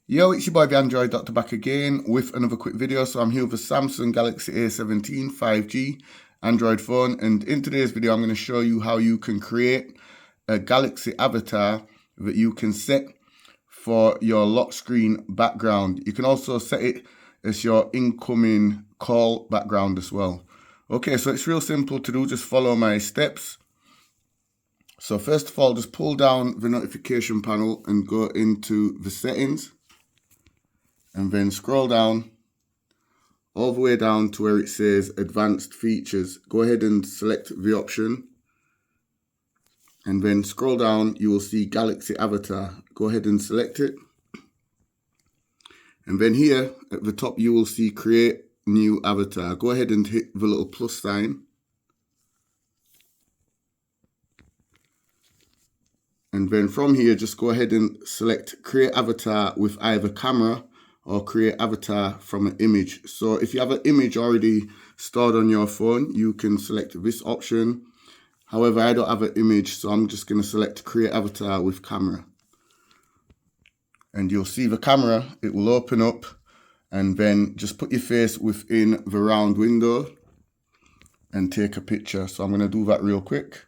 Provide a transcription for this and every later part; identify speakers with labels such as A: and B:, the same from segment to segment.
A: Yo, it's your boy the Android Doctor back again with another quick video. So I'm here with a Samsung Galaxy A17 5G Android phone, and in today's video I'm going to show you how you can create a Galaxy avatar that you can set for your lock screen background. You can also set it as your incoming call background as well. Okay, so it's real simple to do, just follow my steps. So first of all, just pull down the notification panel and go into the settings. And then scroll down all the way down to where it says advanced features. Go ahead and select the option. And then scroll down, you will see Galaxy Avatar. Go ahead and select it. And then here at the top, you will see create new avatar. Go ahead and hit the little plus sign. And then from here, just go ahead and select create avatar with either camera or create avatar from an image. So if you have an image already stored on your phone, you can select this option. However, I don't have an image, so I'm just going to select create avatar with camera. And you'll see the camera, it will open up, and then just put your face within the round window and take a picture. So I'm going to do that real quick.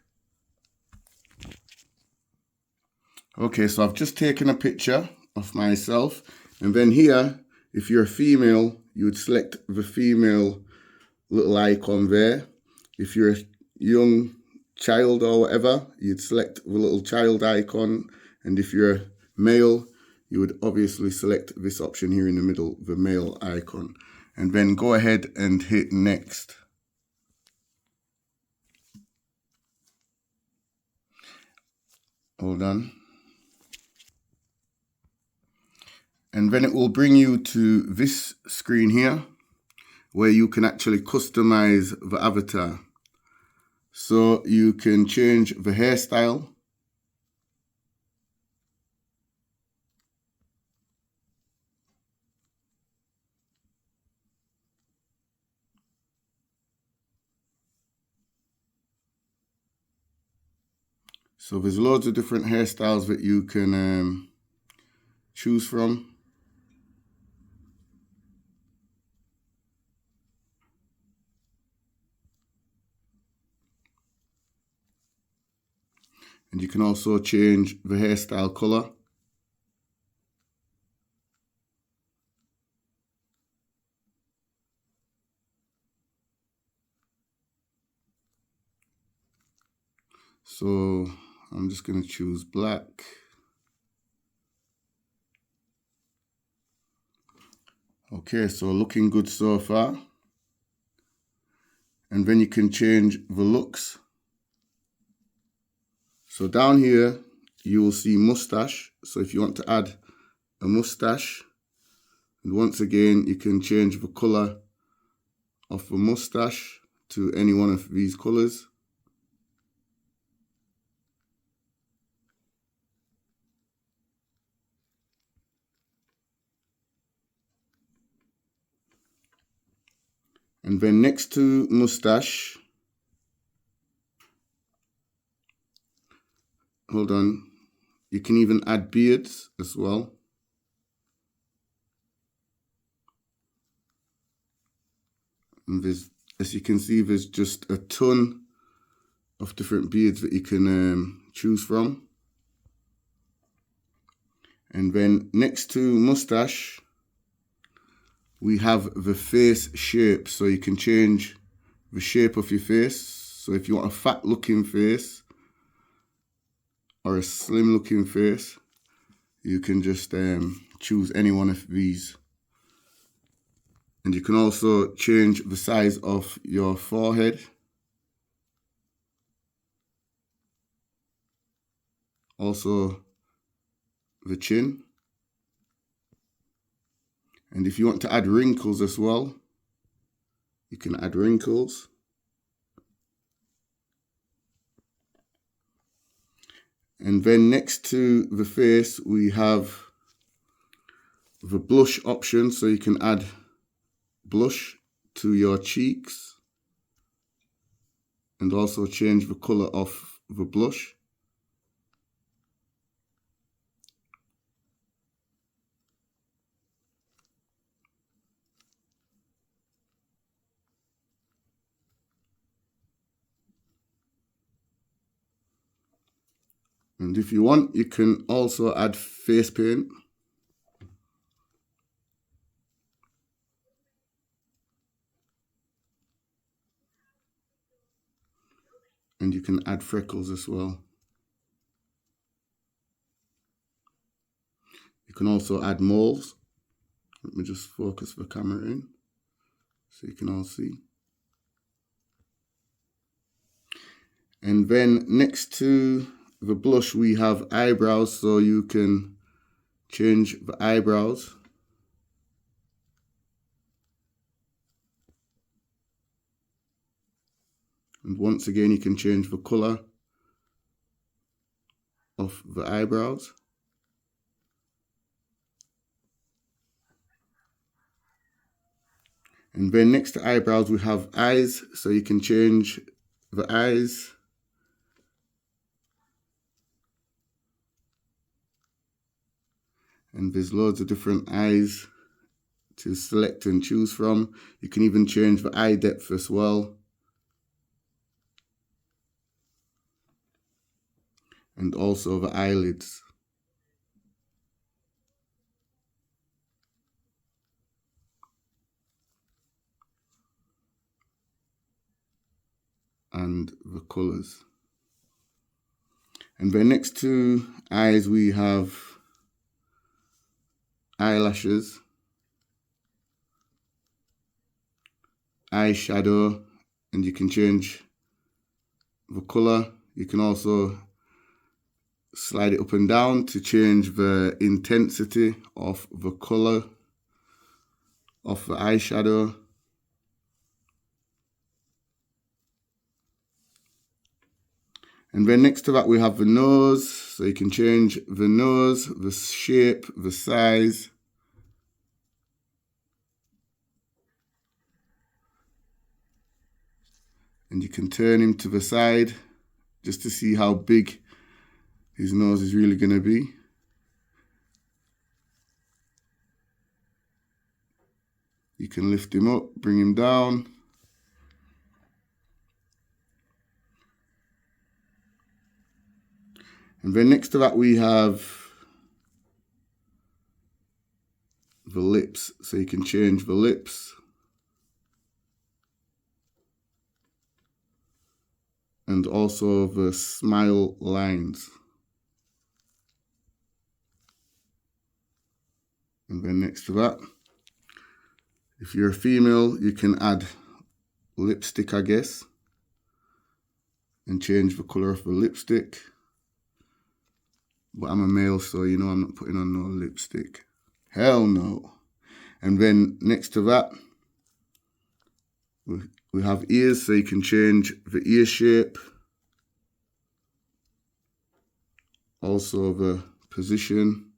A: Okay, so I've just taken a picture of myself. And then here, if you're a female, you would select the female little icon there. If you're a young child or whatever, you'd select the little child icon. And if you're a male, you would obviously select this option here in the middle, the male icon. And then go ahead and hit next. Hold on. And then it will bring you to this screen here where you can actually customize the avatar. So you can change the hairstyle. So there's loads of different hairstyles that you can choose from. And you can also change the hairstyle color. So I'm just going to choose black. Okay, so looking good so far. And then you can change the looks. So down here, you will see mustache. So if you want to add a mustache, and once again, you can change the color of the mustache to any one of these colors. And then next to mustache, hold on, you can even add beards as well. And there's, as you can see, there's just a ton of different beards that you can choose from. And then next to mustache, we have the face shape. So you can change the shape of your face. So if you want a fat looking face or a slim looking face, you can just choose any one of these. And you can also change the size of your forehead. Also the chin. And if you want to add wrinkles as well, you can add wrinkles. And then next to the face, we have the blush option. So you can add blush to your cheeks and also change the color of the blush. And if you want, you can also add face paint. And you can add freckles as well. You can also add moles. Let me just focus the camera in so you can all see. And then next to the blush, we have eyebrows, so you can change the eyebrows. And once again, you can change the color of the eyebrows. And then next to eyebrows, we have eyes, so you can change the eyes. And there's loads of different eyes to select and choose from. You can even change the eye depth as well. And also the eyelids. And the colors. And then next to eyes, we have eyelashes, eyeshadow, and you can change the color. You can also slide it up and down to change the intensity of the color of the eyeshadow. And then next to that, we have the nose. So you can change the nose, the shape, the size. And you can turn him to the side just to see how big his nose is really going to be. You can lift him up, bring him down. And then next to that, we have the lips. So you can change the lips. And also the smile lines. And then next to that, if you're a female, you can add lipstick, I guess, and change the color of the lipstick. But I'm a male, so you know I'm not putting on no lipstick. Hell no. And then next to that, we have ears, so you can change the ear shape. Also the position.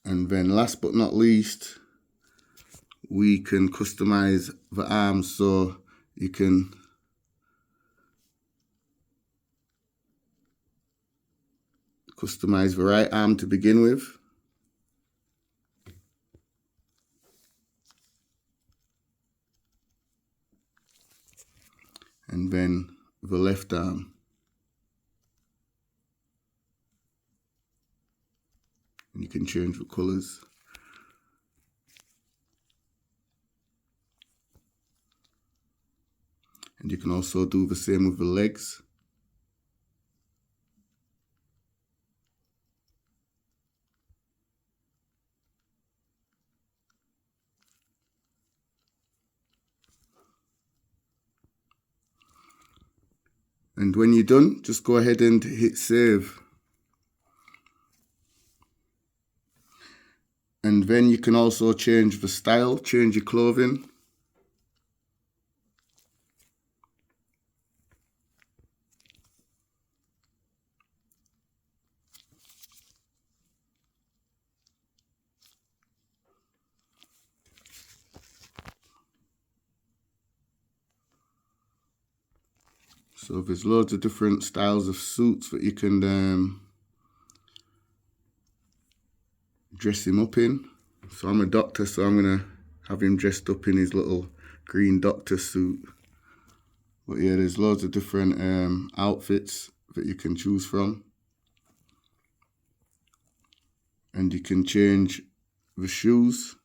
A: And then last but not least, we can customize the arms, so you can customize the right arm to begin with. And then the left arm. And you can change the colors. And you can also do the same with the legs. And when you're done, just go ahead and hit save. And then you can also change the style, change your clothing. So there's loads of different styles of suits that you can dress him up in. So I'm a doctor, so I'm gonna have him dressed up in his little green doctor suit. But yeah, there's loads of different outfits that you can choose from. And you can change the shoes.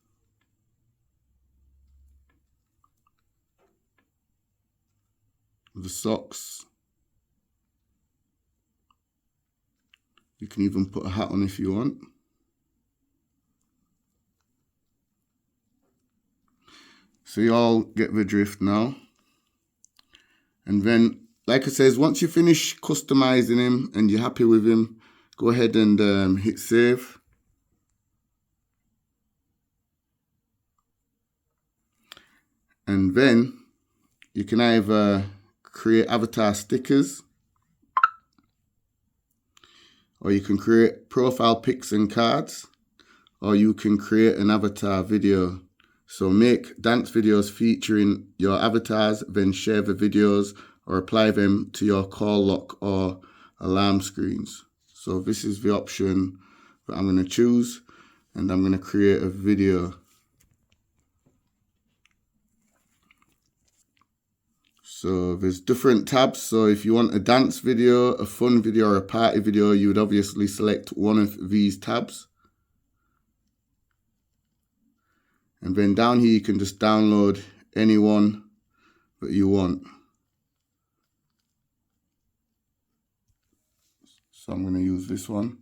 A: The socks. You can even put a hat on if you want. So you all get the drift now. And then, like I says, once you finish customizing him and you're happy with him, go ahead and hit save. And then you can either create avatar stickers, or you can create profile pics and cards, or you can create an avatar video. So make dance videos featuring your avatars, then share the videos or apply them to your call lock or alarm screens. So this is the option that I'm going to choose, and I'm going to create a video. So there's different tabs. So if you want a dance video, a fun video, or a party video, you would obviously select one of these tabs. And then down here, you can just download any one that you want. So I'm going to use this one.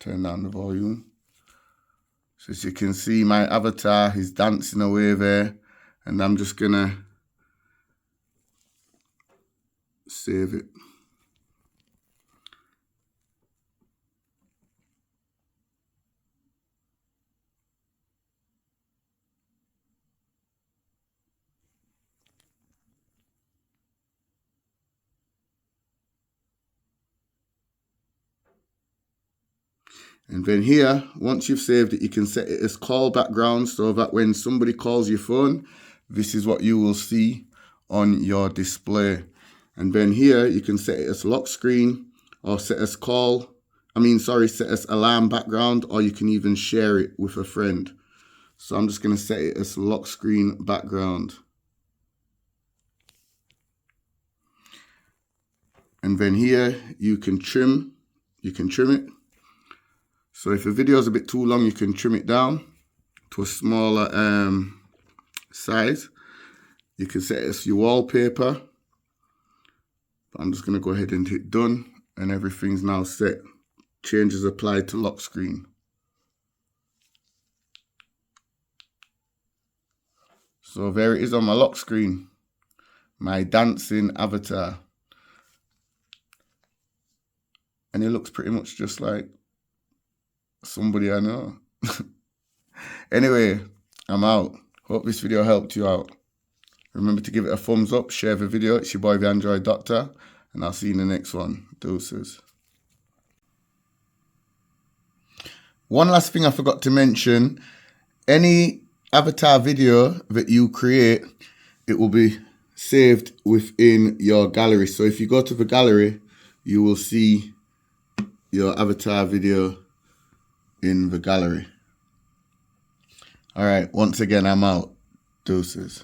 A: Turn down the volume. So as you can see, my avatar is dancing away there. And I'm just going to save it. And then here, once you've saved it, you can set it as call background so that when somebody calls your phone, this is what you will see on your display. And then here, you can set it as lock screen or set as set as alarm background, or you can even share it with a friend. So I'm just going to set it as lock screen background. And then here, you can trim it. So if the video is a bit too long, you can trim it down to a smaller size. You can set it as your wallpaper. But I'm just going to go ahead and hit done, and everything's now set. Changes applied to lock screen. So there it is on my lock screen, my dancing avatar. And it looks pretty much just like somebody I know. Anyway, I'm out. Hope this video helped you out. Remember to give it a thumbs up, share the video. It's your boy, the Android Doctor, and I'll see you in the next one. Deuces. One last thing I forgot to mention. Any avatar video that you create, it will be saved within your gallery. So if you go to the gallery, you will see your avatar video in the gallery. All right, once again, I'm out. Deuces.